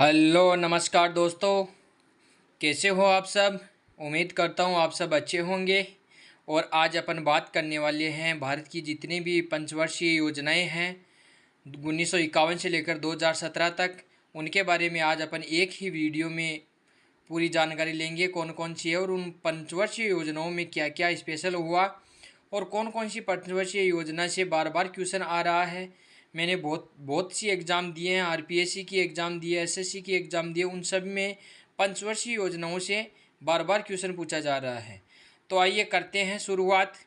Hello नमस्कार दोस्तों। कैसे हो आप सब। उम्मीद करता हूँ आप सब अच्छे होंगे। और आज अपन बात करने वाले हैं भारत की जितनी भी पंचवर्षीय योजनाएं हैं 1951 से लेकर 2017 तक, उनके बारे में आज अपन एक ही वीडियो में पूरी जानकारी लेंगे कौन कौन सी है और उन पंचवर्षीय योजनाओं में क्या क्या स्पेशल हुआ और कौन कौन सी पंचवर्षीय योजना से बार बार क्वेश्चन आ रहा है। मैंने बहुत बहुत सी एग्ज़ाम दिए हैं, आरपीएससी की एग्ज़ाम दी है, एसएससी की एग्ज़ाम दी है, उन सब में पंचवर्षीय योजनाओं से बार बार क्वेश्चन पूछा जा रहा है। तो आइए करते हैं शुरुआत।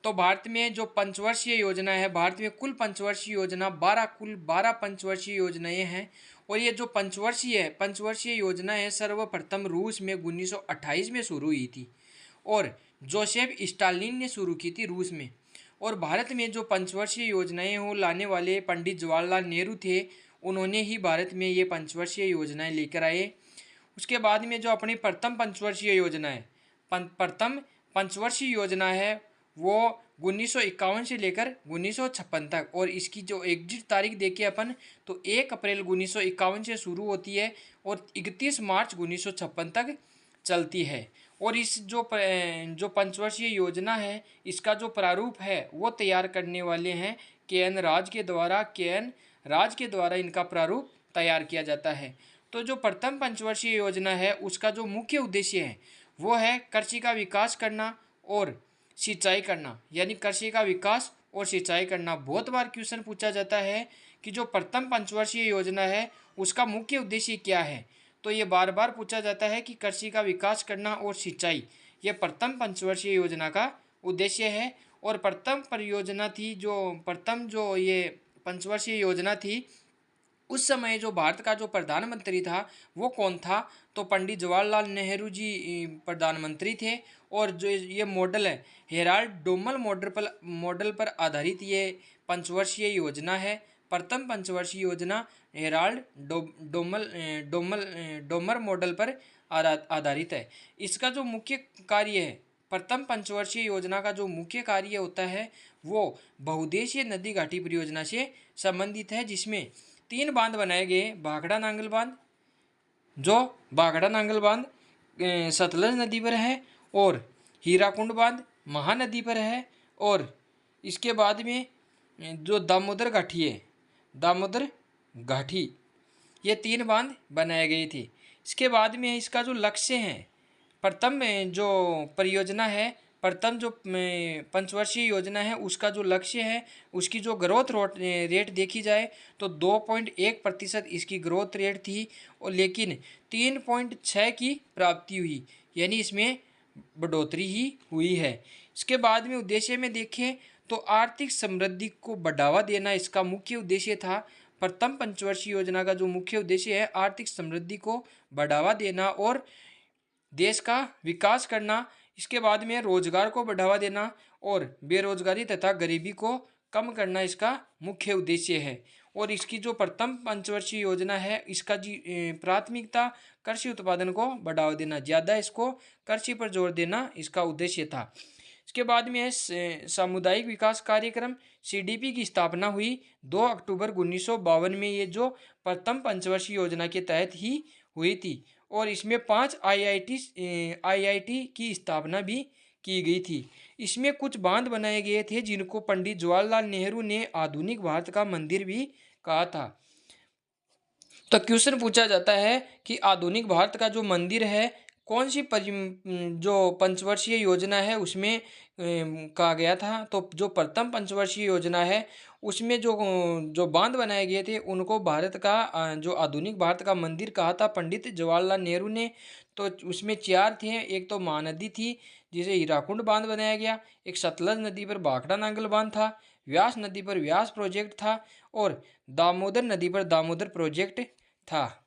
तो भारत में जो पंचवर्षीय योजना है, भारत में कुल पंचवर्षीय योजना 12 पंचवर्षीय योजनाएं हैं। और ये जो पंचवर्षीय योजना है सर्वप्रथम रूस में 1928 में शुरू हुई थी और जोसेफ स्टालिन ने शुरू की थी रूस में। और भारत में जो पंचवर्षीय योजनाएं हो लाने वाले पंडित जवाहरलाल नेहरू थे, उन्होंने ही भारत में ये पंचवर्षीय योजनाएं लेकर आए। उसके बाद में जो अपनी प्रथम पंचवर्षीय योजना है, प्रथम पंचवर्षीय योजना है वो 1951 से लेकर 1956 तक, और इसकी जो एग्जिट तारीख देखें अपन तो 1 अप्रैल 1951 से शुरू होती है और 31 मार्च 1956 तक चलती है। और इस जो पंचवर्षीय योजना है इसका जो प्रारूप है वो तैयार करने वाले हैं के एन राज के द्वारा इनका प्रारूप तैयार किया जाता है। तो जो प्रथम पंचवर्षीय योजना है उसका जो मुख्य उद्देश्य है वो है कृषि का विकास करना और सिंचाई करना, यानी कृषि का विकास और सिंचाई करना। बहुत बार क्वेश्चन पूछा जाता है कि जो प्रथम पंचवर्षीय योजना है उसका मुख्य उद्देश्य क्या है, तो ये बार बार पूछा जाता है कि कृषि का विकास करना और सिंचाई, ये प्रथम पंचवर्षीय योजना का उद्देश्य है। और प्रथम जो ये पंचवर्षीय योजना थी उस समय जो भारत का जो प्रधानमंत्री था वो कौन था, तो पंडित जवाहरलाल नेहरू जी प्रधानमंत्री थे। और जो ये मॉडल है हेराल्ड डोमल मॉडल पर आधारित ये पंचवर्षीय योजना है। प्रथम पंचवर्षीय योजना हेराल्ड डोमर मॉडल पर आधारित है। इसका जो मुख्य कार्य है, प्रथम पंचवर्षीय योजना का जो मुख्य कार्य होता है वो बहुउद्देशीय नदी घाटी परियोजना से संबंधित है, जिसमें 3 बांध बनाए गए। भाखड़ा नांगल बांध सतलज नदी पर है और हीराकुंड बांध महानदी पर है। और इसके बाद में जो दामोदर घाटी ये 3 बांध बनाए गए थे। इसके बाद में इसका जो लक्ष्य है, प्रथम जो परियोजना है, प्रथम जो पंचवर्षीय योजना है उसका जो लक्ष्य है उसकी जो ग्रोथ रेट देखी जाए तो 2.1% इसकी ग्रोथ रेट थी, और लेकिन 3.6 की प्राप्ति हुई, यानी इसमें बढ़ोतरी ही हुई है। इसके बाद में उद्देश्य में देखें तो आर्थिक समृद्धि को बढ़ावा देना इसका मुख्य उद्देश्य था। प्रथम पंचवर्षीय योजना का जो मुख्य उद्देश्य है आर्थिक समृद्धि को बढ़ावा देना और देश का विकास करना। इसके बाद में रोजगार को बढ़ावा देना और बेरोजगारी तथा गरीबी को कम करना इसका मुख्य उद्देश्य है। और इसकी जो प्रथम पंचवर्षीय योजना है इसका प्राथमिकता कृषि उत्पादन को बढ़ावा देना, ज़्यादा इसको कृषि पर जोर देना इसका उद्देश्य था। इसके बाद में सामुदायिक विकास कार्यक्रम सीडीपी की स्थापना हुई 2 अक्टूबर 1952 में, ये जो प्रथम पंचवर्षीय योजना के तहत ही हुई थी। और इसमें 5 आईआईटी की स्थापना भी की गई थी। इसमें कुछ बांध बनाए गए थे जिनको पंडित जवाहरलाल नेहरू ने आधुनिक भारत का मंदिर भी कहा था। तो क्वेश्चन पूछा जाता है कि आधुनिक भारत का जो मंदिर है कौन सी जो पंचवर्षीय योजना है उसमें कहा गया था, तो जो प्रथम पंचवर्षीय योजना है उसमें जो बांध बनाए गए थे उनको भारत का जो आधुनिक भारत का मंदिर कहा था पंडित जवाहरलाल नेहरू ने। तो उसमें 4 थे, एक तो महानदी थी जिसे हीराकुंड बांध बनाया गया, एक सतलज नदी पर भाखड़ा नांगल बांध था, व्यास नदी पर व्यास प्रोजेक्ट था और दामोदर नदी पर दामोदर प्रोजेक्ट था।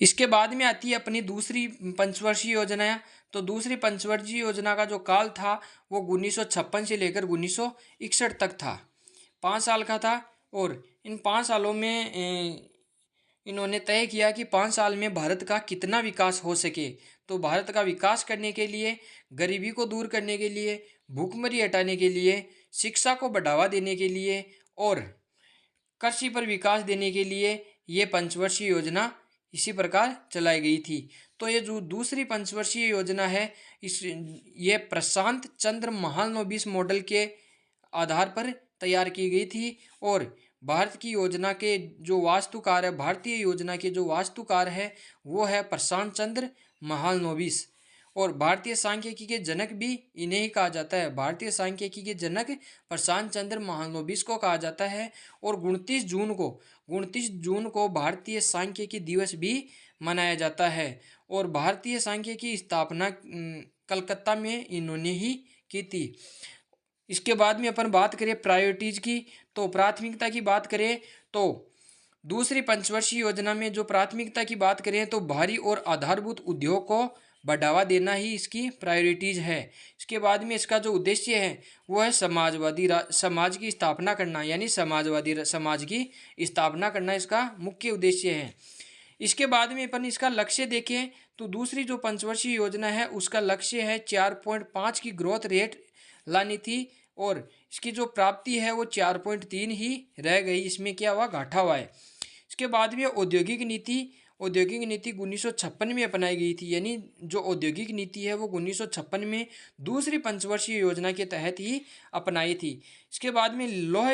इसके बाद में आती है अपनी दूसरी पंचवर्षीय योजना। तो दूसरी पंचवर्षीय योजना का जो काल था वो 1956 से लेकर 1961 तक था, 5 साल का था। और इन 5 सालों में इन्होंने तय किया कि 5 साल में भारत का कितना विकास हो सके। तो भारत का विकास करने के लिए, गरीबी को दूर करने के लिए, भूखमरी हटाने के लिए, शिक्षा को बढ़ावा देने के लिए और कृषि पर विकास देने के लिए ये पंचवर्षीय योजना इसी प्रकार चलाई गई थी। तो ये जो दूसरी पंचवर्षीय योजना है, ये प्रशांत चंद्र महालनोबिस मॉडल के आधार पर तैयार की गई थी। और भारत की योजना के जो वास्तुकार है, भारतीय योजना के जो वास्तुकार है वो है प्रशांत चंद्र महालनोबिस। और भारतीय सांख्यिकी के जनक भी इन्हें ही कहा जाता है। भारतीय सांख्यिकी के जनक प्रशांत चंद्र महालनोबिस को कहा जाता है। और 29 जून को भारतीय सांख्यिकी दिवस भी मनाया जाता है। और भारतीय सांख्यिकी की स्थापना कलकत्ता में इन्होंने ही की थी। इसके बाद में अपन बात करें प्रायोरिटीज की, तो प्राथमिकता की बात करें तो दूसरी पंचवर्षीय योजना में जो प्राथमिकता की बात करें तो भारी और आधारभूत उद्योग को बढ़ावा देना ही इसकी प्रायोरिटीज है। इसके बाद में इसका जो उद्देश्य है वो है समाज की स्थापना करना, यानी समाजवादी समाज की स्थापना करना इसका मुख्य उद्देश्य है। इसके बाद में अपन इसका लक्ष्य देखें तो दूसरी जो पंचवर्षीय योजना है उसका लक्ष्य है 4.5 की ग्रोथ रेट लानी थी। और इसकी जो प्राप्ति है वो 4.3 ही रह गई, इसमें क्या हुआ, घाटा हुआ है। इसके बाद में औद्योगिक नीति 1956 में अपनाई गई थी, यानी जो औद्योगिक नीति है वो 1956 में दूसरी पंचवर्षीय योजना के तहत ही अपनाई थी। इसके बाद में लौह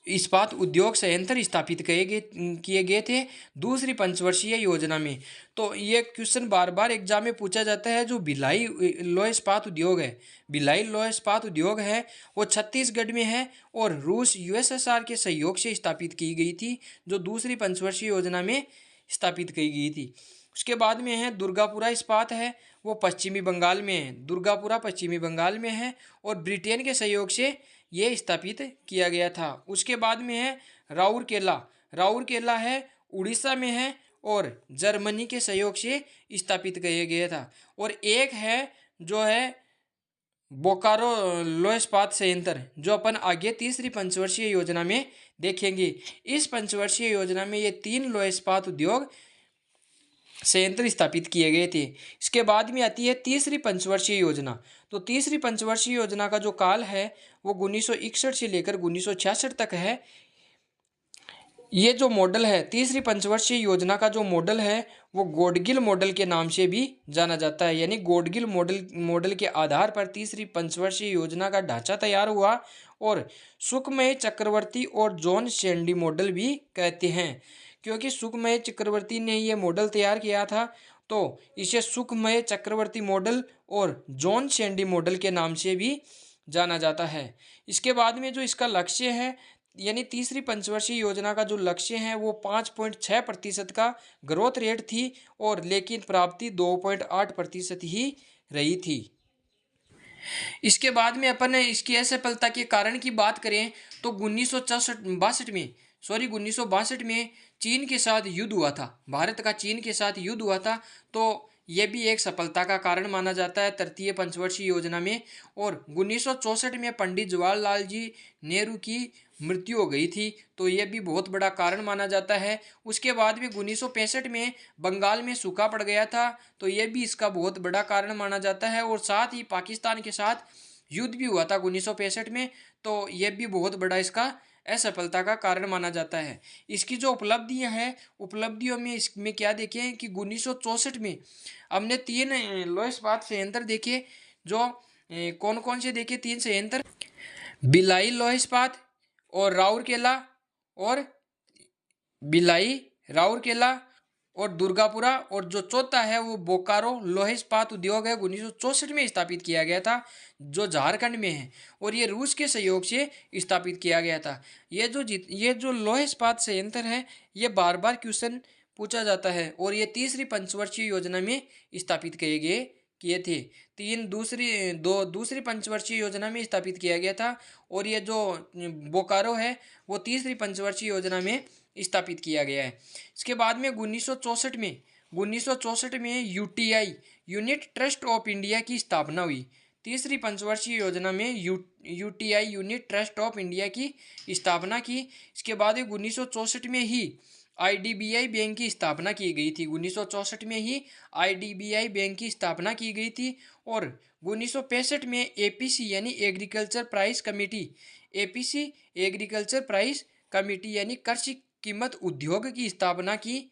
इस्पात उद्योग संयंत्र स्थापित किए गए थे दूसरी पंचवर्षीय योजना में। तो ये क्वेश्चन बार बार एग्जाम में पूछा जाता है। जो भिलाई लौह इस्पात उद्योग है, भिलाई लौह इस्पात उद्योग है वो छत्तीसगढ़ में है और रूस यूएसएसआर के सहयोग से स्थापित की गई थी, जो दूसरी पंचवर्षीय योजना में स्थापित की गई थी। उसके बाद में है दुर्गापुरा इस्पात है, वो पश्चिमी बंगाल में है, दुर्गापुरा पश्चिमी बंगाल में है और ब्रिटेन के सहयोग से ये स्थापित किया गया था। उसके बाद में है राउरकेला है, उड़ीसा में है और जर्मनी के सहयोग से स्थापित किया गया था। और एक है जो है बोकारो लौह इस्पात संयंत्र, जो अपन आगे तीसरी पंचवर्षीय योजना में देखेंगे। इस पंचवर्षीय योजना में ये 3 लौह इस्पात उद्योग संयंत्र स्थापित किए गए थे। इसके बाद में आती है तीसरी पंचवर्षीय योजना। तो तीसरी पंचवर्षीय योजना का जो काल है वो 1961 से लेकर 1966 तक है। ये जो मॉडल है, तीसरी पंचवर्षीय योजना का जो मॉडल है वो गॉडगिल मॉडल के नाम से भी जाना जाता है, यानी गॉडगिल मॉडल के आधार पर तीसरी पंचवर्षीय योजना का ढांचा तैयार हुआ। और सुखमय चक्रवर्ती और जॉन सैंडी मॉडल भी कहते हैं, क्योंकि सुखमय चक्रवर्ती ने ये मॉडल तैयार किया था तो इसे सुखमय चक्रवर्ती मॉडल और जॉन सैंडी मॉडल के नाम से भी जाना जाता है। इसके बाद में जो इसका लक्ष्य है, यानी तीसरी पंचवर्षीय योजना का जो लक्ष्य है वो 5.6% का ग्रोथ रेट थी, और लेकिन प्राप्ति 2.8% ही रही थी। इसके बाद में अपन इसकी असफलता के कारण की बात करें तो 1962 में चीन के साथ युद्ध हुआ था, भारत का चीन के साथ युद्ध हुआ था। तो यह भी एक सफलता का कारण माना जाता है तृतीय पंचवर्षीय योजना में। और 1964 में पंडित जवाहरलाल जी नेहरू की मृत्यु हो गई थी, तो यह भी बहुत बड़ा कारण माना जाता है। उसके बाद में 1965 में बंगाल में सूखा पड़ गया था, तो यह भी इसका बहुत बड़ा कारण माना जाता है। और साथ ही पाकिस्तान के साथ युद्ध भी हुआ था 1965 में, तो यह भी बहुत बड़ा इसका असफलता का कारण माना जाता है। इसकी जो उपलब्धियां हैं, उपलब्धियों में इसमें क्या देखें कि 1964 में हमने 3 लौह इस्पात संयंत्र देखे, जो कौन कौन से देखे, 3 संयंत्र, भिलाई लौह इस्पात और राउरकेला और दुर्गापुरा, और जो चौथा है वो बोकारो लोह इस्पात उद्योग है, 1964 में स्थापित किया गया था, जो झारखंड में है और ये रूस के सहयोग से स्थापित किया गया था। ये जो लोह इस्पात संयंत्र है ये बार बार क्वेश्चन पूछा जाता है, और ये तीसरी पंचवर्षीय योजना में स्थापित किए थे। दूसरी पंचवर्षीय योजना में स्थापित किया गया था, और ये जो बोकारो है वो तीसरी पंचवर्षीय योजना में स्थापित किया गया है। इसके बाद में 1964 में UTI unit trust of India की स्थापना हुई। तीसरी पंचवर्षीय योजना में UTI unit trust of India की स्थापना की। इसके बाद 1964 में ही आईडीबीआई बैंक की स्थापना की गई थी। 1964 में ही आईडीबीआई बैंक की स्थापना की गई थी। और 1965 में एपीसी यानी agriculture price committee, APC agriculture price committee यानी कृषि कीमत उद्योग की स्थापना की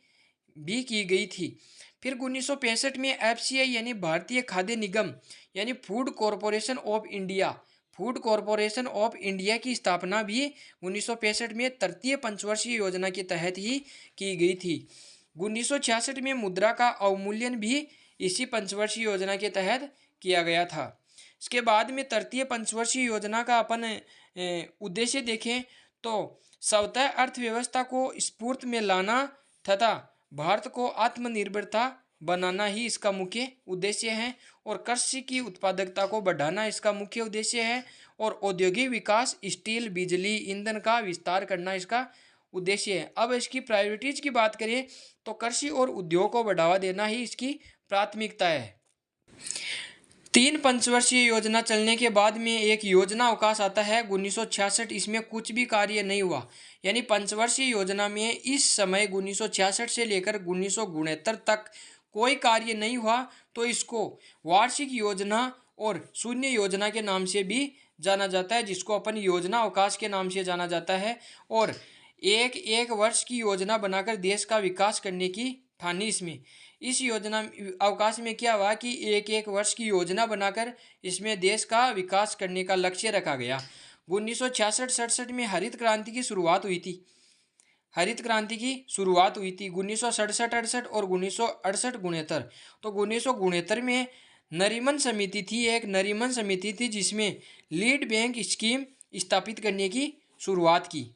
गई थी। फिर 1965 में एफसीआई यानी भारतीय खाद्य निगम यानी food corporation of India, food corporation of India की स्थापना भी 1965 में तृतीय पंचवर्षीय योजना के तहत ही की गई थी। 1966 में मुद्रा का अवमूल्यन भी इसी पंचवर्षीय योजना के तहत किया गया था। इसके बाद में तृतीय पंचवर्षीय योजना का अपन उद्देश्य देखें तो स्वतः अर्थव्यवस्था को स्फूर्त में लाना तथा भारत को आत्मनिर्भरता बनाना ही इसका मुख्य उद्देश्य है। और कृषि की उत्पादकता को बढ़ाना इसका मुख्य उद्देश्य है। और औद्योगिक विकास, स्टील, बिजली, ईंधन का विस्तार करना इसका उद्देश्य है। अब इसकी प्रायोरिटीज की बात करें तो कृषि और उद्योग को बढ़ावा देना ही इसकी प्राथमिकता है। 3 पंचवर्षीय योजना चलने के बाद में एक योजना अवकाश आता है 1966। इसमें कुछ भी कार्य नहीं हुआ, यानी पंचवर्षीय योजना में इस समय 1966 से लेकर 1969 तक कोई कार्य नहीं हुआ, तो इसको वार्षिक योजना और शून्य योजना के नाम से भी जाना जाता है, जिसको अपन योजना अवकाश के नाम से जाना जाता है। और एक एक वर्ष की योजना बनाकर देश का विकास करने की ठानी इसमें। इस योजना अवकाश में क्या हुआ कि एक एक वर्ष की योजना बनाकर इसमें देश का विकास करने का लक्ष्य रखा गया। 1966-67 में हरित क्रांति की शुरुआत हुई थी। हरित क्रांति की शुरुआत हुई थी 1967-68 और 1968-69। तो 1969 में नरीमन समिति थी, एक नरीमन समिति थी जिसमें लीड बैंक स्कीम स्थापित करने की शुरुआत की।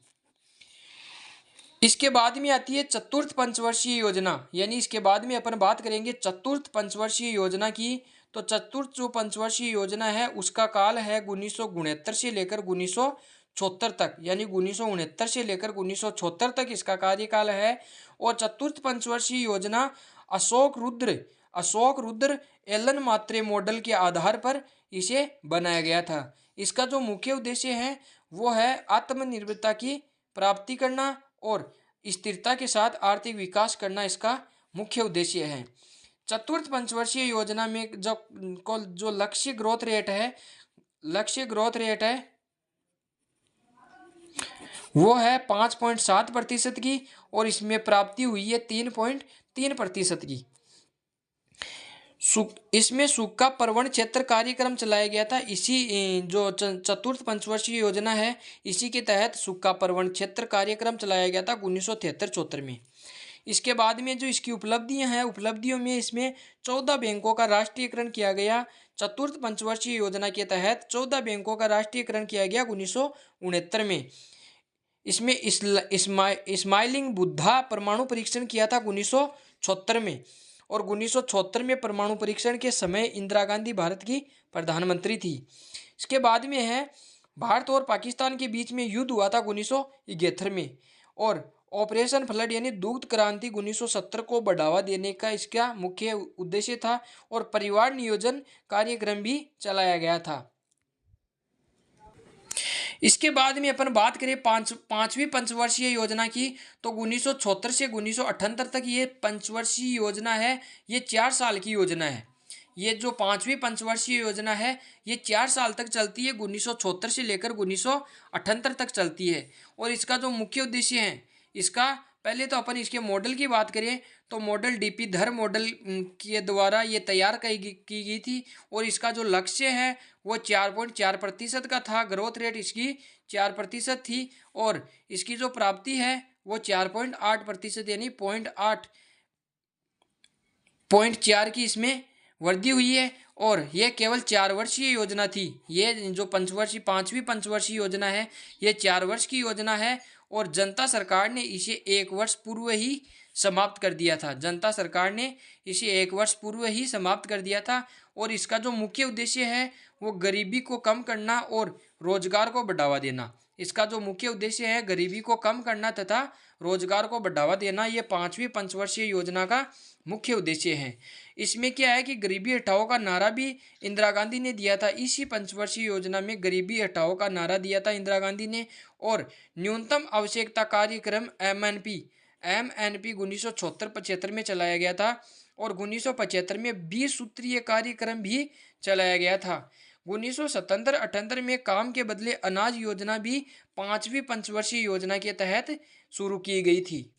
इसके बाद में आती है चतुर्थ पंचवर्षीय योजना, यानी इसके बाद में अपन बात करेंगे चतुर्थ पंचवर्षीय योजना की। तो चतुर्थ जो पंचवर्षीय योजना है उसका काल है 1969 से लेकर 1974 तक, यानी 1969 से लेकर 1974 तक इसका कार्यकाल है। और चतुर्थ पंचवर्षीय योजना अशोक रुद्र एलन मात्रे मॉडल के आधार पर इसे बनाया गया था। इसका जो मुख्य उद्देश्य है वो है आत्मनिर्भरता की प्राप्ति करना और स्थिरता के साथ आर्थिक विकास करना इसका मुख्य उद्देश्य है। चतुर्थ पंचवर्षीय योजना में जो लक्ष्य ग्रोथ रेट है वो है 5.7% की, और इसमें प्राप्ति हुई है 3.3% की। इसमें सूखा प्रवण क्षेत्र कार्यक्रम चलाया गया था। इसी जो चतुर्थ पंचवर्षीय योजना है इसी के तहत सूखा प्रवण क्षेत्र कार्यक्रम चलाया गया था 1973-74 में। इसके बाद में जो इसकी उपलब्धियां हैं, उपलब्धियों में इसमें 14 बैंकों का राष्ट्रीयकरण किया गया। चतुर्थ पंचवर्षीय योजना के तहत 14 बैंकों का राष्ट्रीयकरण किया गया 1969 में। इसमें स्माइलिंग बुद्धा परमाणु परीक्षण किया था 1976 में। और 1976 में परमाणु परीक्षण के समय इंदिरा गांधी भारत की प्रधानमंत्री थी। इसके बाद में है भारत और पाकिस्तान के बीच में युद्ध हुआ था 1971 में। और ऑपरेशन फ्लड यानी दुग्ध क्रांति 1970 को बढ़ावा देने का इसका मुख्य उद्देश्य था। और परिवार नियोजन कार्यक्रम भी चलाया गया था। इसके बाद में अपन बात करें पांचवी पंचवर्षीय योजना की, तो 1976 से 1978 तक ये पंचवर्षीय योजना है, ये 4 साल की योजना है। ये जो पांचवी पंचवर्षीय योजना है ये 4 साल तक चलती है, 1976 से लेकर 1978 तक चलती है। और इसका जो मुख्य उद्देश्य है इसका, पहले तो अपन इसके मॉडल की बात करें तो मॉडल डीपी धर मॉडल के द्वारा ये तैयार की गई थी। और इसका जो लक्ष्य है वो 4.4% का था। ग्रोथ रेट इसकी 4% थी। और इसकी जो प्राप्ति है वो 4.8% यानी 0.4 की इसमें वृद्धि हुई है। और यह केवल 4 वर्षीय योजना थी। ये जो पांचवी पंचवर्षीय योजना है ये 4 वर्ष की योजना है। और जनता सरकार ने इसे 1 वर्ष पूर्व ही समाप्त कर दिया था। जनता सरकार ने इसे 1 वर्ष पूर्व ही समाप्त कर दिया था। और इसका जो मुख्य उद्देश्य है वो गरीबी को कम करना और रोजगार को बढ़ावा देना। इसका जो मुख्य उद्देश्य है गरीबी को कम करना तथा रोजगार को बढ़ावा देना, ये पांचवी पंचवर्षीय योजना का मुख्य उद्देश्य है। इसमें क्या है कि गरीबी हटाओ का नारा भी इंदिरा गांधी ने दिया था। इसी पंचवर्षीय योजना में गरीबी हटाओ का नारा दिया था इंदिरा गांधी ने। और न्यूनतम आवश्यकता कार्यक्रम MNP 1974-75 में चलाया गया था और 1975 में 20 सूत्रीय कार्यक्रम भी चलाया गया था। 1977-78 में काम के बदले अनाज योजना भी 5वीं पंचवर्षीय योजना के तहत शुरू की गई थी।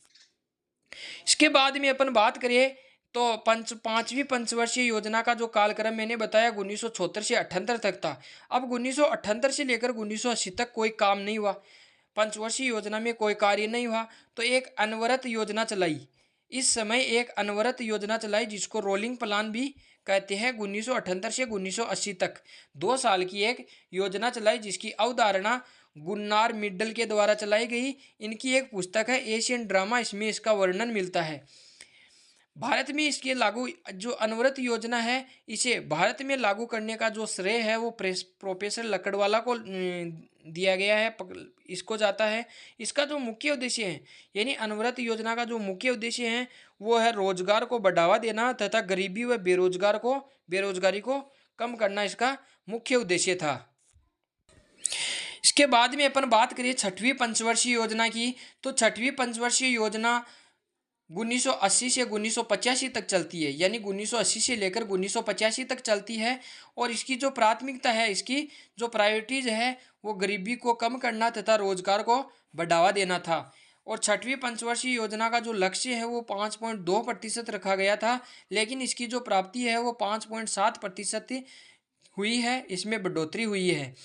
इसके बाद में अपन बात करें तो 5वीं पंचवर्षीय योजना का जो कालक्रम मैंने बताया 1976 से 78 तक था। अब 1978 से लेकर 1980 तक कोई काम नहीं हुआ, पंचवर्षीय योजना में कोई कार्य नहीं हुआ, तो एक अनवरत योजना चलाई। इस समय एक अनवरत योजना चलाई जिसको रोलिंग प्लान भी कहते हैं। 1978 से 1980 तक 2 साल की एक योजना चलाई जिसकी अवधारणा गुन्नार मिड्डल के द्वारा चलाई गई। इनकी एक पुस्तक है एशियन ड्रामा, इसमें इसका वर्णन मिलता है। भारत में इसके लागू जो अनवरत योजना है, इसे भारत में लागू करने का जो श्रेय है वो प्रोफेसर लकड़वाला को दिया गया है, इसको जाता है। इसका जो मुख्य उद्देश्य है, यानी अनवरत योजना का जो मुख्य उद्देश्य है वो है रोजगार को बढ़ावा देना तथा गरीबी व बेरोजगारी को कम करना, इसका मुख्य उद्देश्य था। इसके बाद में अपन बात करें 6वीं पंचवर्षीय योजना की, तो 6वीं पंचवर्षीय योजना 1980 से 1985 तक चलती है, यानी 1980 से लेकर 1985 तक चलती है। और इसकी जो प्राथमिकता है, इसकी जो प्रायोरिटीज है वो गरीबी को कम करना तथा रोजगार को बढ़ावा देना था। और 6वीं पंचवर्षीय योजना का जो लक्ष्य है वो 5.2% रखा गया था, लेकिन इसकी जो प्राप्ति है वो 5.7% हुई है, इसमें बढ़ोतरी हुई है।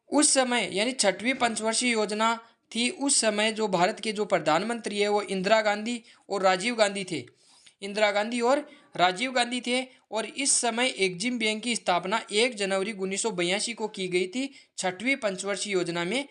उस समय यानी 6वीं पंचवर्षीय योजना थी, उस समय जो भारत के जो प्रधानमंत्री है वो इंदिरा गांधी और राजीव गांधी थे। और इस समय एग्जिम बैंक की स्थापना 1 जनवरी 1982 को की गई थी, 6वीं पंचवर्षीय योजना में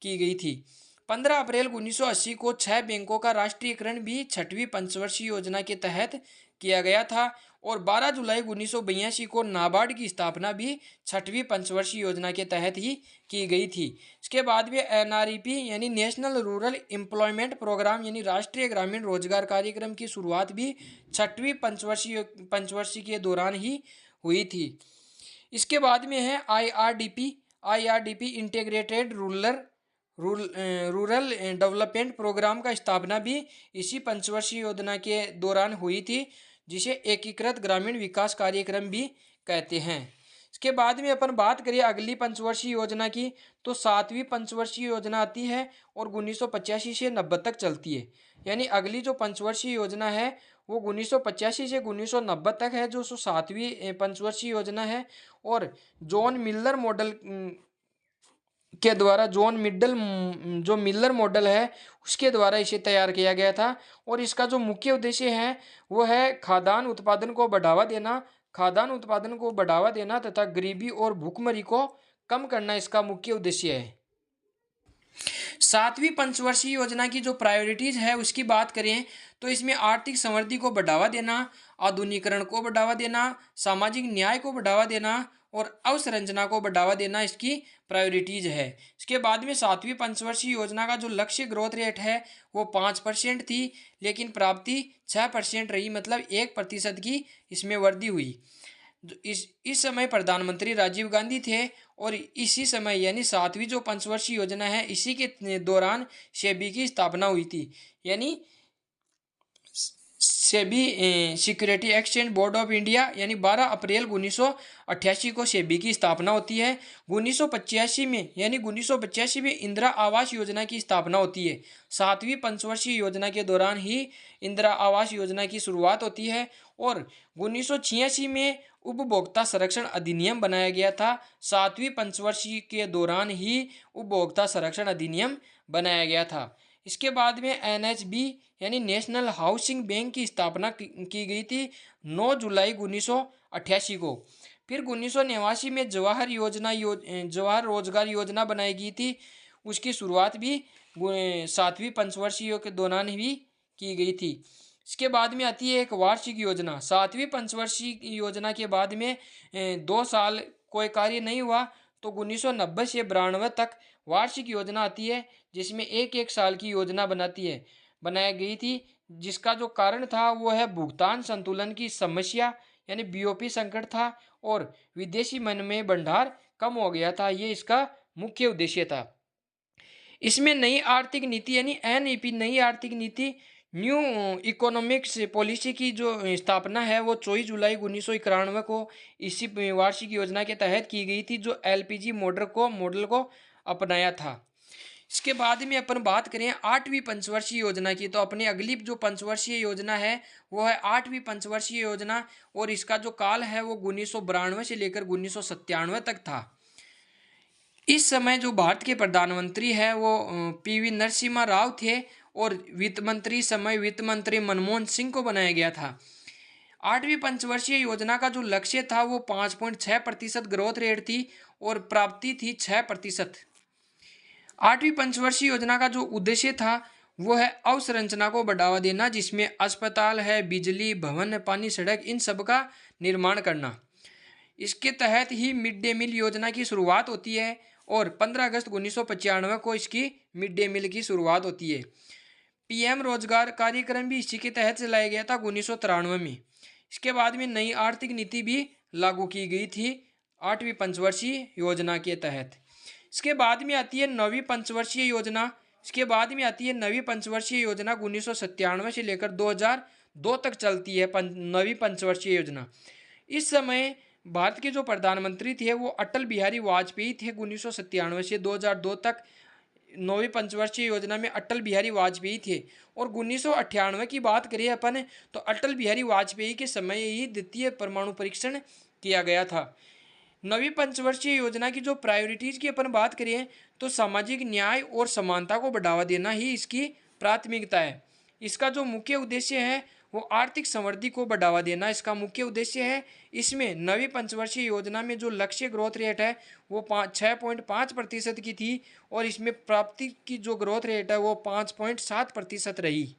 की गई थी। 15 अप्रैल 1980 को 6 बैंकों का राष्ट्रीयकरण भी 6वीं पंचवर्षीय योजना के तहत किया गया था। और 12 जुलाई 1982 को नाबार्ड की स्थापना भी 6वीं पंचवर्षीय योजना के तहत ही की गई थी। इसके बाद में NREP यानी नेशनल रूरल एम्प्लॉयमेंट प्रोग्राम यानी राष्ट्रीय ग्रामीण रोजगार कार्यक्रम की शुरुआत भी 6वीं पंचवर्षीय के दौरान ही हुई थी। इसके बाद में है IRDP integrated rural development programme का स्थापना भी इसी पंचवर्षीय योजना के दौरान हुई थी, जिसे एकीकृत ग्रामीण विकास कार्यक्रम भी कहते हैं। इसके बाद में अपन बात करिए अगली पंचवर्षीय योजना की, तो 7वीं पंचवर्षीय योजना आती है और 1985 से 90 तक चलती है। यानी अगली जो पंचवर्षीय योजना है वो 1985 से 1990 तक है, जो 7वीं पंचवर्षीय योजना है। और जॉन मिलर मॉडल के द्वारा जो मिलर मॉडल है उसके द्वारा इसे तैयार किया गया था। और इसका जो मुख्य उद्देश्य है वो है खाद्यान्न उत्पादन को बढ़ावा देना तथा गरीबी और भूखमरी को कम करना, इसका मुख्य उद्देश्य है। 7वीं पंचवर्षीय योजना की जो प्रायोरिटीज है उसकी बात करें तो इसमें आर्थिक समृद्धि को बढ़ावा देना, आधुनिकीकरण को बढ़ावा देना, सामाजिक न्याय को बढ़ावा देना और अवसंरचना को बढ़ावा देना इसकी प्रायोरिटीज है। इसके बाद में 7वीं पंचवर्षीय योजना का जो लक्ष्य ग्रोथ रेट है वो 5% थी, लेकिन प्राप्ति 6% रही, मतलब 1% की इसमें वृद्धि हुई। इस समय प्रधानमंत्री राजीव गांधी थे और इसी समय यानी 7वीं जो पंचवर्षीय योजना है इसी के दौरान सेबी की स्थापना हुई थी। यानी SEBI security exchange board of India, यानी 12 अप्रैल 1988 को सेबी की स्थापना होती है। 1985 में इंदिरा आवास योजना की स्थापना होती है। 7वीं पंचवर्षीय योजना के दौरान ही इंदिरा आवास योजना की शुरुआत होती है। और 1986 में उपभोक्ता संरक्षण अधिनियम बनाया गया था। 7वीं पंचवर्षीय के दौरान ही उपभोक्ता संरक्षण अधिनियम बनाया गया था। इसके बाद में NHB यानी नेशनल हाउसिंग बैंक की स्थापना की गई थी 9 जुलाई 1988 को। फिर 1989 में जवाहर रोजगार योजना बनाई गई थी, उसकी शुरुआत भी 7वीं पंचवर्षीय के दौरान भी की गई थी। इसके बाद में आती है एक वार्षिक योजना। 7वीं पंचवर्षीय योजना के बाद में 2 साल कोई कार्य नहीं हुआ, तो 1990 से 92 तक वार्षिक योजना आती है, जिसमें एक साल की योजना बनाई गई थी, जिसका जो कारण था वो है भुगतान संतुलन की समस्या, यानी BOP संकट था और विदेशी विनिमय भंडार कम हो गया था, ये इसका मुख्य उद्देश्य था। इसमें नई आर्थिक नीति यानी एनईपी नई आर्थिक नीति न्यू इकोनॉमिक्स पॉलिसी की जो स्थापना है वो 24 जुलाई 1991 को इसी वार्षिक योजना के तहत की गई थी, जो एलपीजी मॉडल को अपनाया था। इसके बाद में अपन बात करें 8वीं पंचवर्षीय योजना की, तो अपनी अगली जो पंचवर्षीय योजना है वो है 8वीं पंचवर्षीय योजना, और इसका जो काल है वो 1992 से लेकर 1997 तक था। इस समय जो भारत के प्रधानमंत्री है वो पीवी नरसिम्हा राव थे, और वित्त मंत्री मनमोहन सिंह को बनाया गया था। 8वीं पंचवर्षीय योजना का जो लक्ष्य था वो 5.6% ग्रोथ रेट थी, और प्राप्ति थी 6%। 8वीं पंचवर्षीय योजना का जो उद्देश्य था वो है अवसंरचना को बढ़ावा देना, जिसमें अस्पताल है, बिजली, भवन, पानी, सड़क, इन सब का निर्माण करना। इसके तहत ही मिड डे मील योजना की शुरुआत होती है, और 15 अगस्त 1995 को इसकी मिड डे मील की शुरुआत होती है। पीएम रोजगार कार्यक्रम भी इसी के तहत चलाया गया था 1993 में। इसके बाद में नई आर्थिक नीति भी लागू की गई थी 8वीं पंचवर्षीय योजना के तहत। इसके बाद में आती है 9वीं पंचवर्षीय योजना। इसके बाद में आती है 9वीं पंचवर्षीय योजना 1997 से लेकर 2002 तक चलती है 9वीं पंचवर्षीय योजना। इस समय भारत के जो प्रधानमंत्री थे वो अटल बिहारी वाजपेयी थे। 1997 से 2002 तक 9वीं पंचवर्षीय योजना में अटल बिहारी वाजपेयी थे। और 1998 की बात करें अपन, तो अटल बिहारी वाजपेयी के समय ही द्वितीय परमाणु परीक्षण किया गया था। 9वीं पंचवर्षीय योजना की जो प्रायोरिटीज़ की अपन बात करें, तो सामाजिक न्याय और समानता को बढ़ावा देना ही इसकी प्राथमिकता है। इसका जो मुख्य उद्देश्य है वो आर्थिक समृद्धि को बढ़ावा देना इसका मुख्य उद्देश्य है। इसमें 9वीं पंचवर्षीय योजना में जो लक्ष्य ग्रोथ रेट है वो 6.5% की थी, और इसमें प्राप्ति की जो ग्रोथ रेट है वो 5.7% रही।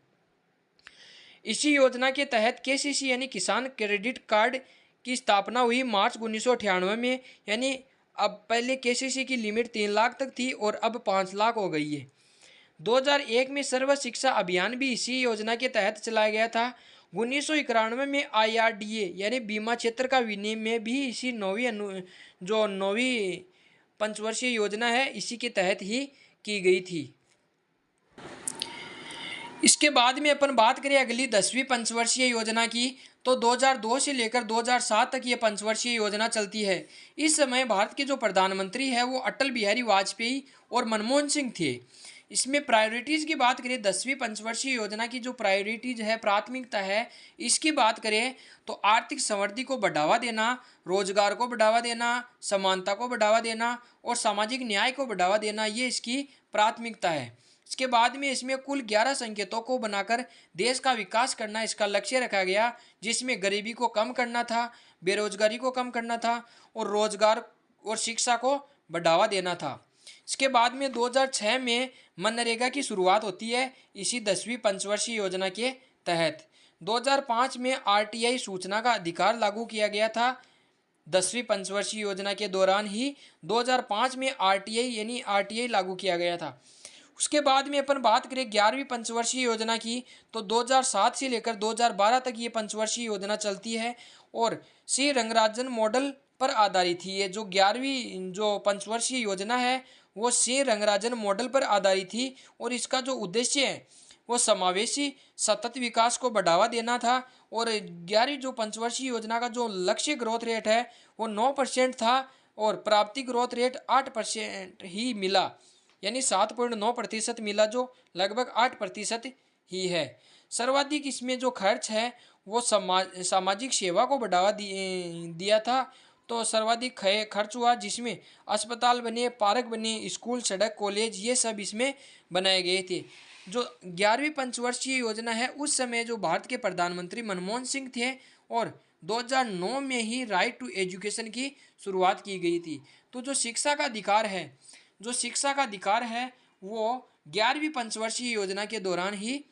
इसी योजना के तहत केसीसी यानी किसान क्रेडिट कार्ड की स्थापना हुई मार्च 1998 में। यानी अब पहले केसीसी की लिमिट 3 लाख तक थी और अब 5 लाख हो गई है। 2001 में सर्व शिक्षा अभियान भी इसी योजना के तहत चलाया गया था। 1991 में IRDA यानी बीमा क्षेत्र का विनियम भी इसी 9वीं पंचवर्षीय योजना है इसी के तहत ही की गई थी। इसके बाद में अपन बात करें अगली 10वीं पंचवर्षीय योजना की, तो 2002 से लेकर 2007 तक ये पंचवर्षीय योजना चलती है। इस समय भारत के जो प्रधानमंत्री है वो अटल बिहारी वाजपेयी और मनमोहन सिंह थे। इसमें प्रायोरिटीज़ की बात करें, 10वीं पंचवर्षीय योजना की जो प्रायोरिटीज़ है, प्राथमिकता है, इसकी बात करें तो आर्थिक समृद्धि को बढ़ावा देना, रोजगार को बढ़ावा देना, समानता को बढ़ावा देना और सामाजिक न्याय को बढ़ावा देना, ये इसकी प्राथमिकता है। इसके बाद में इसमें कुल 11 संकेतों को बनाकर देश का विकास करना इसका लक्ष्य रखा गया, जिसमें गरीबी को कम करना था, बेरोजगारी को कम करना था और रोजगार और शिक्षा को बढ़ावा देना था। इसके बाद में 2006 में मनरेगा की शुरुआत होती है इसी 10वीं पंचवर्षीय योजना के तहत। 2005 में RTI सूचना का अधिकार लागू किया गया था। 10वीं पंचवर्षीय योजना के दौरान ही 2005 में RTI लागू किया गया था। उसके बाद में अपन बात करें 11वीं पंचवर्षीय योजना की, तो 2007 से लेकर 2012 तक ये पंचवर्षीय योजना चलती है और श्री रंगराजन मॉडल पर आधारित थी। ये जो 11वीं जो पंचवर्षीय योजना है वो श्री रंगराजन मॉडल पर आधारित थी, और इसका जो उद्देश्य है वो समावेशी सतत विकास को बढ़ावा देना था। और 11वीं जो पंचवर्षीय योजना का जो लक्ष्य ग्रोथ रेट है वो 9% था, और प्राप्ति ग्रोथ रेट 8% ही मिला, यानी 7.9% मिला, जो लगभग 8% ही है। सर्वाधिक इसमें जो खर्च है वो सामाजिक सेवा को बढ़ावा दिया था, तो सर्वाधिक खर्च हुआ, जिसमें अस्पताल बने, पार्क बने, स्कूल, सड़क, कॉलेज, ये सब इसमें बनाए गए थे। जो 11वीं पंचवर्षीय योजना है उस समय जो भारत के प्रधानमंत्री मनमोहन सिंह थे, और 2009 में ही राइट टू एजुकेशन की शुरुआत की गई थी। तो जो शिक्षा का अधिकार है वो 11वीं पंचवर्षीय योजना के दौरान ही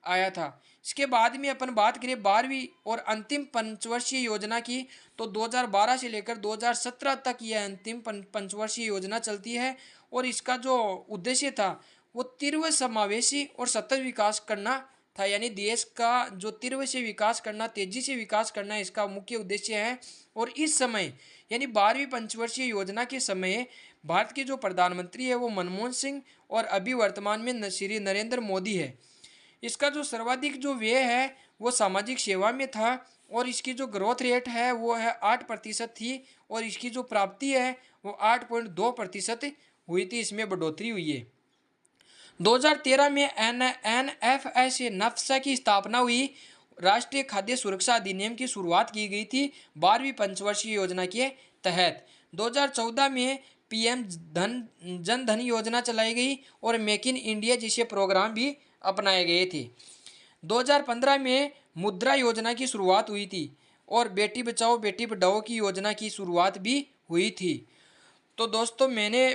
आया था। इसके बाद में अपन बात करें 12वीं और अंतिम पंचवर्षीय योजना की, तो 2012 से लेकर 2017 तक यह अंतिम पंचवर्षीय योजना चलती है, और इसका जो उद्देश्य था वो तीव्र समावेशी और सतत विकास करना था, यानी देश का जो तीव्र से विकास करना, तेजी से विकास करना इसका मुख्य उद्देश्य है। और इस समय यानी 12वीं पंचवर्षीय योजना के समय भारत के जो प्रधानमंत्री है वो मनमोहन सिंह और अभी वर्तमान में श्री नरेंद्र मोदी है। इसका जो सर्वाधिक जो व्यय है वो सामाजिक सेवा में था और इसकी जो ग्रोथ रेट है वो है 8% थी और इसकी जो प्राप्ति है वो 8.2% हुई थी, इसमें बढ़ोतरी हुई है। 2013 में NFSA नफ्सा की स्थापना हुई। राष्ट्रीय खाद्य सुरक्षा अधिनियम की शुरुआत की गई थी 12वीं पंचवर्षीय योजना के तहत। 2014 में PM जन धन योजना चलाई गई और मेक इन इंडिया जैसे प्रोग्राम भी अपनाए गए थे। 2015 में मुद्रा योजना की शुरुआत हुई थी और बेटी बचाओ बेटी पढ़ाओ की योजना की शुरुआत भी हुई थी। तो दोस्तों, मैंने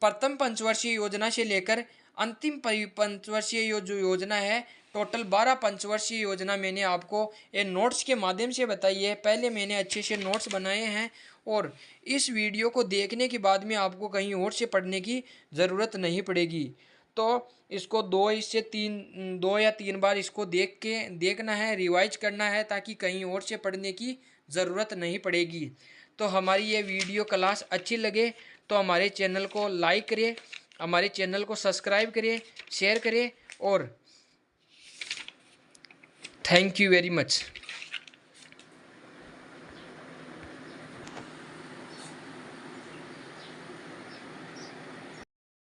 प्रथम पंचवर्षीय योजना से लेकर अंतिम पंचवर्षीय जो योजना है, टोटल 12 पंचवर्षीय योजना मैंने आपको ये नोट्स के माध्यम से बताई है। पहले मैंने अच्छे से नोट्स बनाए हैं और इस वीडियो को देखने के बाद में आपको कहीं और से पढ़ने की ज़रूरत नहीं पड़ेगी। तो इसको 2 या 3 बार इसको देखना है, रिवाइज करना है, ताकि कहीं और से पढ़ने की ज़रूरत नहीं पड़ेगी। तो हमारी ये वीडियो क्लास अच्छी लगे तो हमारे चैनल को लाइक करें, हमारे चैनल को सब्सक्राइब करें, शेयर करें और थैंक यू वेरी मच।